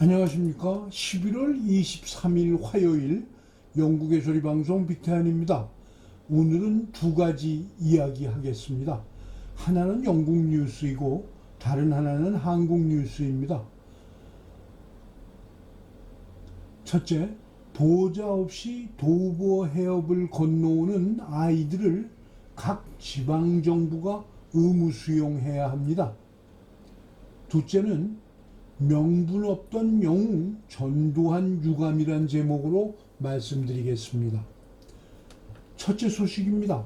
안녕하십니까. 11월 23일 화요일 영국의 소리방송 빅태환입니다. 오늘은 두 가지 이야기 하겠습니다. 하나는 영국 뉴스이고 다른 하나는 한국 뉴스입니다. 첫째, 보호자 없이 도보 해협을 건너오는 아이들을 각 지방정부가 의무 수용해야 합니다. 둘째는 명분 없던 영웅 전두환 유감이란 제목으로 말씀드리겠습니다. 첫째 소식입니다.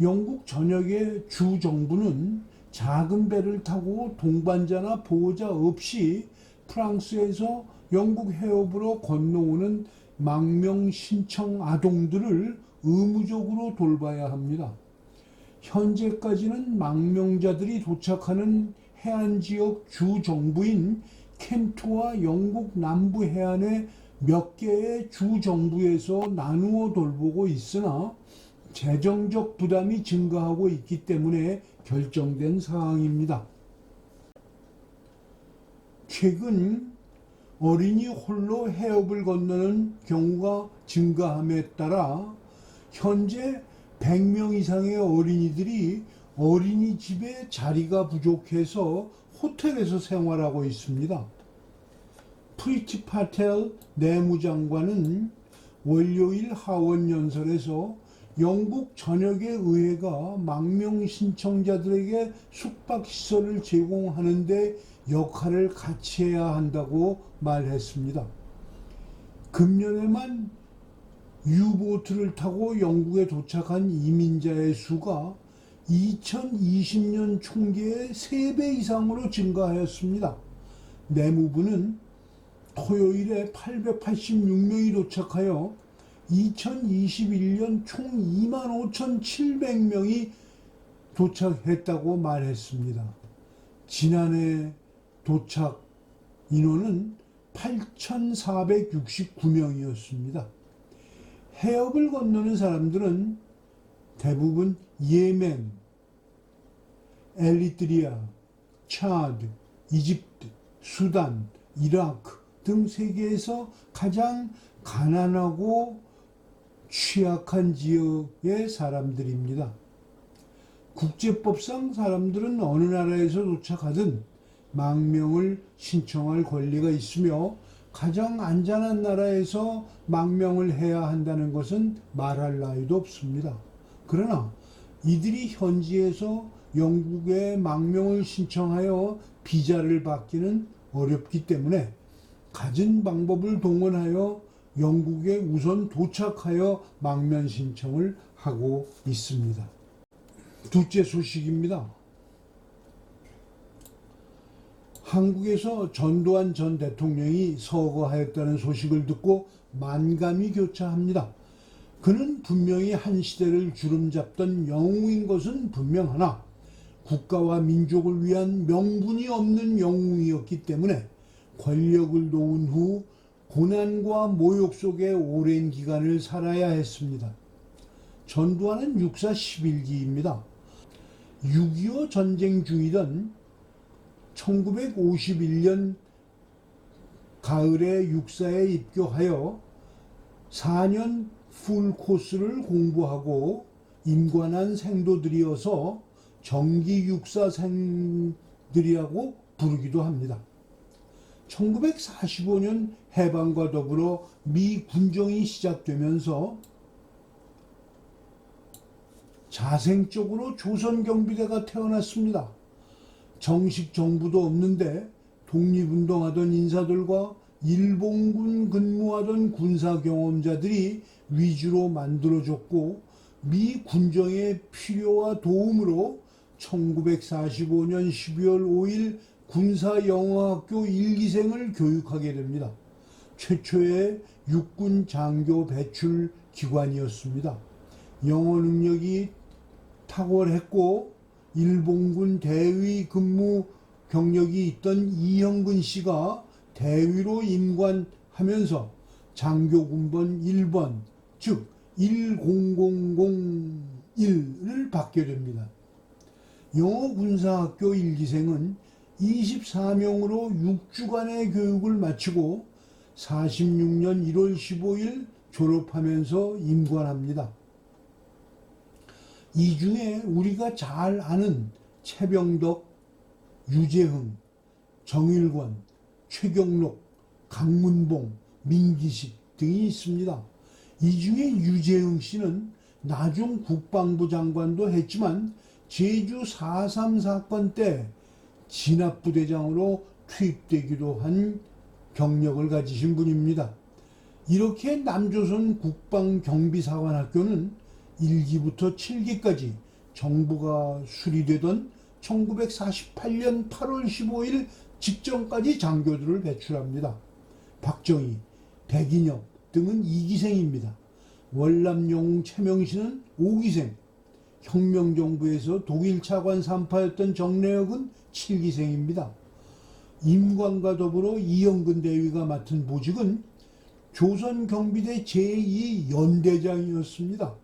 영국 전역의 주 정부는 작은 배를 타고 동반자나 보호자 없이 프랑스에서 영국 해협으로 건너오는 망명 신청 아동들을 의무적으로 돌봐야 합니다. 현재까지는 망명자들이 도착하는 해안 지역 주 정부인 켄트와 영국 남부 해안의 몇 개의 주 정부에서 나누어 돌보고 있으나 재정적 부담이 증가하고 있기 때문에 결정된 사항입니다. 최근 어린이 홀로 해협을 건너는 경우가 증가함에 따라 현재 100명 이상의 어린이들이 어린이집에 자리가 부족해서 호텔에서 생활하고 있습니다. 프리티 파텔 내무장관은 월요일 하원 연설에서 영국 전역의 의회가 망명 신청자들에게 숙박시설을 제공하는 데 역할을 같이 해야 한다고 말했습니다. 금년에만 유보트를 타고 영국에 도착한 이민자의 수가 2020년 총기의 3배 이상으로 증가하였습니다. 내무부는 토요일에 886명이 도착하여 2021년 총 25,700명이 도착했다고 말했습니다. 지난해 도착 인원은 8,469명이었습니다. 해협을 건너는 사람들은 대부분 예멘, 에리트리아, 차드, 이집트, 수단, 이라크 등 세계에서 가장 가난하고 취약한 지역의 사람들입니다. 국제법상 사람들은 어느 나라에서 도착하든 망명을 신청할 권리가 있으며 가장 안전한 나라에서 망명을 해야 한다는 것은 말할 나위도 없습니다. 그러나 이들이 현지에서 영국에 망명을 신청하여 비자를 받기는 어렵기 때문에 갖은 방법을 동원하여 영국에 우선 도착하여 망명 신청을 하고 있습니다. 둘째 소식입니다. 한국에서 전두환 전 대통령이 서거하였다는 소식을 듣고 만감이 교차합니다. 그는 분명히 한 시대를 주름잡던 영웅인 것은 분명하나 국가와 민족을 위한 명분이 없는 영웅이었기 때문에 권력을 놓은 후 고난과 모욕 속에 오랜 기간을 살아야 했습니다. 전두환은 육사 11기입니다. 6.25 전쟁 중이던 1951년 가을에 육사에 입교하여 4년 풀 코스를 공부하고 임관한 생도들이어서 정기 육사생들이라고 부르기도 합니다. 1945년 해방과 더불어 미 군정이 시작되면서 자생적으로 조선경비대가 태어났습니다. 정식 정부도 없는데 독립운동하던 인사들과 일본군 근무하던 군사경험자들이 위주로 만들어졌고 미 군정의 필요와 도움으로 1945년 12월 5일 군사영어학교 1기생을 교육하게 됩니다. 최초의 육군 장교 배출 기관이었습니다. 영어 능력이 탁월했고 일본군 대위 근무 경력이 있던 이형근 씨가 대위로 임관하면서 장교군번 1번, 즉 10001을 받게 됩니다. 영어 군사학교 1기생은 24명으로 6주간의 교육을 마치고 46년 1월 15일 졸업하면서 임관합니다. 이 중에 우리가 잘 아는 최병덕, 유재흥, 정일관, 최경록, 강문봉, 민기식 등이 있습니다. 이 중에 유재흥 씨는 나중 국방부 장관도 했지만 제주 4.3 사건 때 진압부대장으로 투입되기도 한 경력을 가지신 분입니다. 이렇게 남조선 국방경비사관학교는 1기부터 7기까지 정부가 수리되던 1948년 8월 15일 직전까지 장교들을 배출합니다. 박정희, 백인엽 등은 2기생입니다. 월남영웅 최명신은 5기생, 혁명정부에서 독일 차관 3파였던 정래혁은 7기생입니다. 임관과 더불어 이영근 대위가 맡은 보직은 조선경비대 제2연대장이었습니다.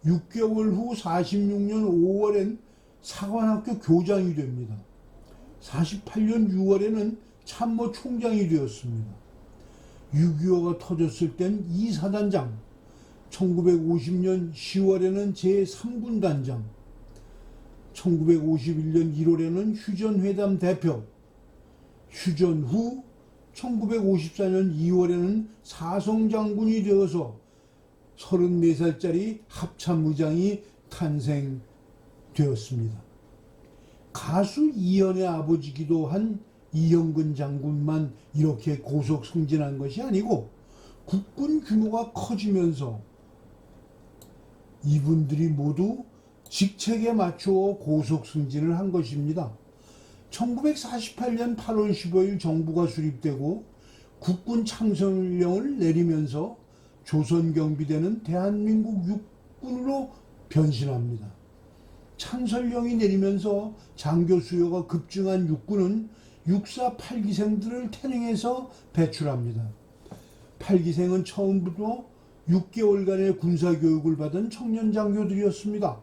6개월 후 46년 5월엔 사관학교 교장이 됩니다. 48년 6월에는 참모총장이 되었습니다. 6.25가 터졌을 땐 2사단장, 1950년 10월에는 제3군단장, 1951년 1월에는 휴전회담 대표, 휴전 후 1954년 2월에는 사성장군이 되어서 34살짜리 합참의장이 탄생되었습니다. 가수 이현의 아버지기도 한 이영근 장군만 이렇게 고속 승진한 것이 아니고 국군 규모가 커지면서 이분들이 모두 직책에 맞추어 고속 승진을 한 것입니다. 1948년 8월 15일 정부가 수립되고 국군 창설령을 내리면서 조선경비대는 대한민국 육군으로 변신합니다. 창설령이 내리면서 장교 수요가 급증한 육군은 육사 8기생들을 태능해서 배출합니다. 8기생은 처음부터 6개월간의 군사교육을 받은 청년 장교들이었습니다.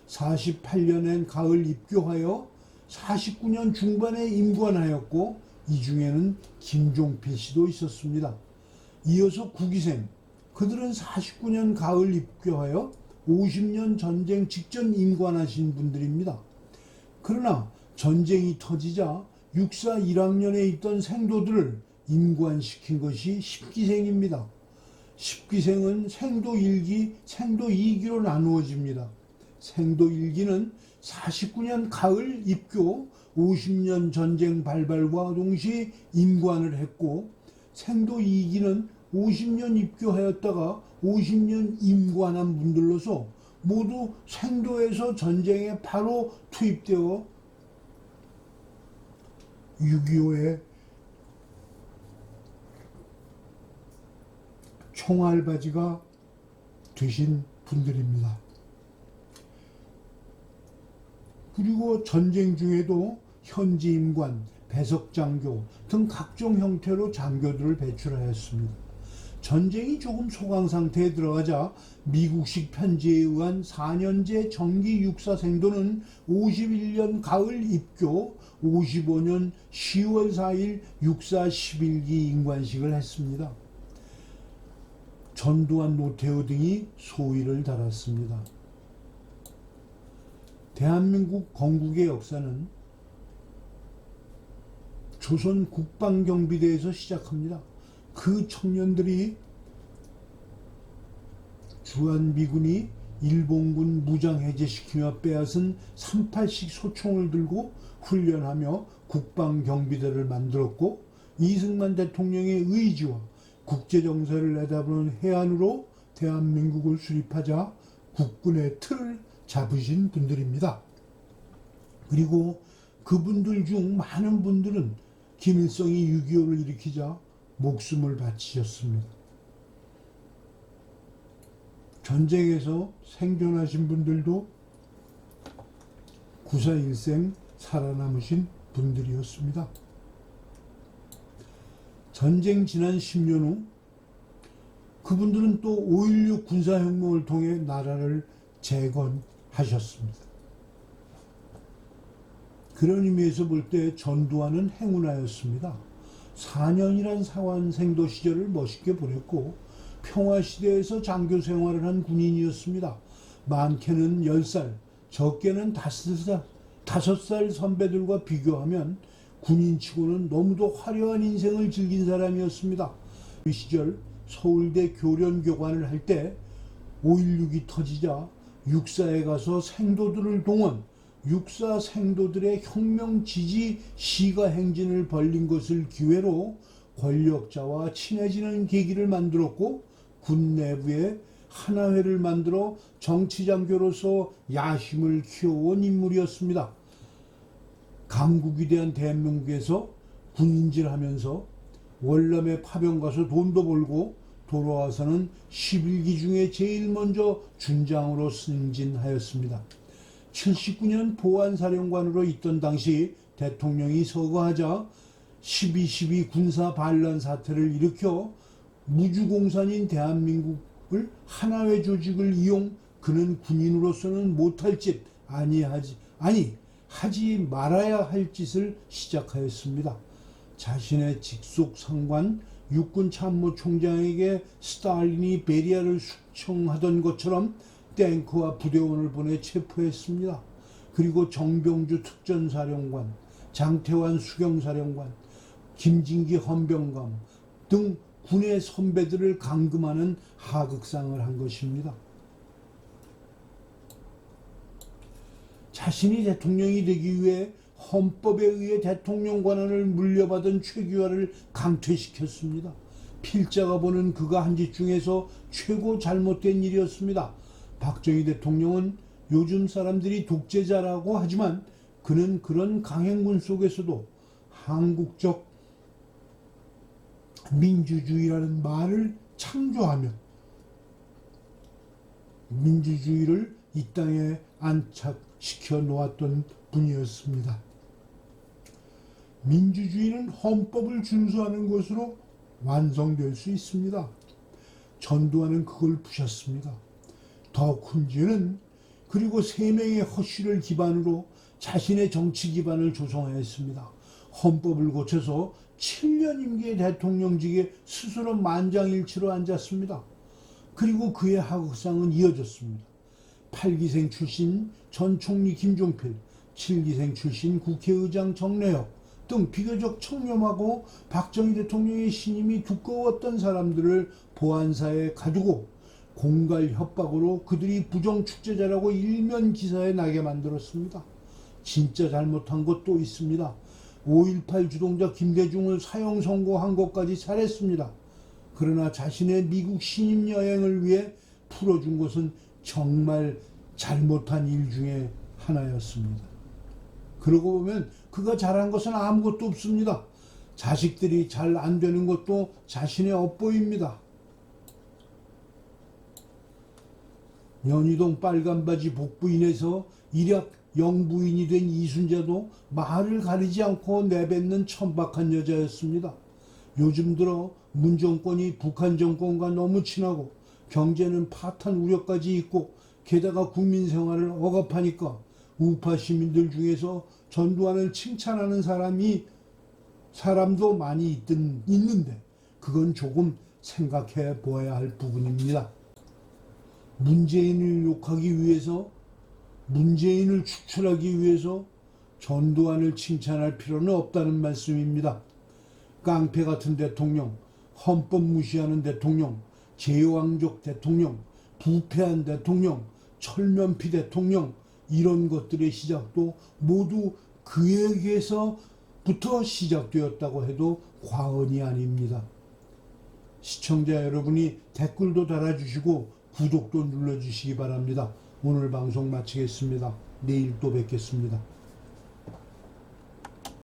48년엔 가을 입교하여 49년 중반에 임관하였고 이 중에는 김종필 씨도 있었습니다. 이어서 9기생, 그들은 49년 가을 입교하여 50년 전쟁 직전 임관하신 분들입니다. 그러나 전쟁이 터지자 육사 1학년에 있던 생도들을 임관시킨 것이 10기생입니다. 10기생은 생도 1기, 생도 2기로 나누어집니다. 생도 1기는 49년 가을 입교, 50년 전쟁 발발과 동시에 임관을 했고, 생도 2기는 50년 입교하였다가 50년 임관한 분들로서 모두 생도에서 전쟁에 바로 투입되어 6.25의 총알바지가 되신 분들입니다. 그리고 전쟁 중에도 현지 임관, 배석장교 등 각종 형태로 장교들을 배출하였습니다. 전쟁이 조금 소강 상태에 들어가자 미국식 편지에 의한 4년제 정기 육사 생도는 51년 가을 입교, 55년 10월 4일 육사 11기 임관식을 했습니다. 전두환, 노태우 등이 소위를 달았습니다. 대한민국 건국의 역사는 조선 국방경비대에서 시작합니다. 그 청년들이 주한미군이 일본군 무장해제시키며 빼앗은 38식 소총을 들고 훈련하며 국방경비대를 만들었고, 이승만 대통령의 의지와 국제정세를 내다보는 해안으로 대한민국을 수립하자 국군의 틀을 잡으신 분들입니다. 그리고 그분들 중 많은 분들은 김일성이 6.25를 일으키자 목숨을 바치셨습니다. 전쟁에서 생존하신 분들도 구사일생 살아남으신 분들이었습니다. 전쟁 지난 10년 후 그분들은 또 5.16 군사혁명을 통해 나라를 재건하셨습니다. 그런 의미에서 볼 때 전두환은 행운아였습니다. 4년이란 사관 생도 시절을 멋있게 보냈고 평화시대에서 장교 생활을 한 군인이었습니다. 많게는 10살, 적게는 5살 선배들과 비교하면 군인치고는 너무도 화려한 인생을 즐긴 사람이었습니다. 그 시절 서울대 교련교관을 할 때 5.16이 터지자 육사에 가서 생도들을 동원, 육사 생도들의 혁명 지지 시가 행진을 벌린 것을 기회로 권력자와 친해지는 계기를 만들었고 군 내부에 하나회를 만들어 정치장교로서 야심을 키워온 인물이었습니다. 강국위대한 대한민국에서 군인질하면서 월남에 파병 가서 돈도 벌고 돌아와서는 11기 중에 제일 먼저 준장으로 승진하였습니다. 79년 보안사령관으로 있던 당시 대통령이 서거하자 12.12 군사 반란 사태를 일으켜 무주공산인 대한민국을 하나회 조직을 이용 그는 군인으로서는 못할 짓 하지 말아야 할 짓을 시작하였습니다. 자신의 직속 상관 육군 참모총장에게 스탈린이 베리아를 숙청하던 것처럼 탱크와 부대원을 보내 체포했습니다. 그리고 정병주 특전사령관, 장태환 수경사령관, 김진기 헌병감 등 군의 선배들을 감금하는 하극상을 한 것입니다. 자신이 대통령이 되기 위해 헌법에 의해 대통령 권한을 물려받은 최규하를 강퇴시켰습니다. 필자가 보는 그가 한 짓 중에서 최고 잘못된 일이었습니다. 박정희 대통령은 요즘 사람들이 독재자라고 하지만 그는 그런 강행군 속에서도 한국적 민주주의라는 말을 창조하며 민주주의를 이 땅에 안착시켜 놓았던 분이었습니다. 민주주의는 헌법을 준수하는 것으로 완성될 수 있습니다. 전두환은 그걸 부셨습니다. 더 큰 죄는 그리고 3명의 허씨를 기반으로 자신의 정치 기반을 조성하였습니다. 헌법을 고쳐서 7년 임기의 대통령직에 스스로 만장일치로 앉았습니다. 그리고 그의 하극상은 이어졌습니다. 8기생 출신 전 총리 김종필, 7기생 출신 국회의장 정래혁 등 비교적 청렴하고 박정희 대통령의 신임이 두꺼웠던 사람들을 보안사에 가두고 공갈 협박으로 그들이 부정축제자라고 일면 기사에 나게 만들었습니다. 진짜 잘못한 것도 있습니다. 5.18 주동자 김대중을 사형 선고한 것까지 잘했습니다. 그러나 자신의 미국 신임 여행을 위해 풀어준 것은 정말 잘못한 일 중에 하나였습니다. 그러고 보면 그가 잘한 것은 아무것도 없습니다. 자식들이 잘 안 되는 것도 자신의 업보입니다. 연희동 빨간바지 복부인에서 일약 영부인이 된 이순자도 말을 가리지 않고 내뱉는 천박한 여자였습니다. 요즘 들어 문 정권이 북한 정권과 너무 친하고 경제는 파탄 우려까지 있고 게다가 국민 생활을 억압하니까 우파 시민들 중에서 전두환을 칭찬하는 사람도 많이 있는데 그건 조금 생각해 보아야 할 부분입니다. 문재인을 욕하기 위해서, 문재인을 축출하기 위해서 전두환을 칭찬할 필요는 없다는 말씀입니다. 깡패 같은 대통령, 헌법 무시하는 대통령, 제왕적 대통령, 부패한 대통령, 철면피 대통령 이런 것들의 시작도 모두 그에게서부터 시작되었다고 해도 과언이 아닙니다. 시청자 여러분이 댓글도 달아주시고 구독도 눌러주시기 바랍니다. 오늘 방송 마치겠습니다. 내일 또 뵙겠습니다.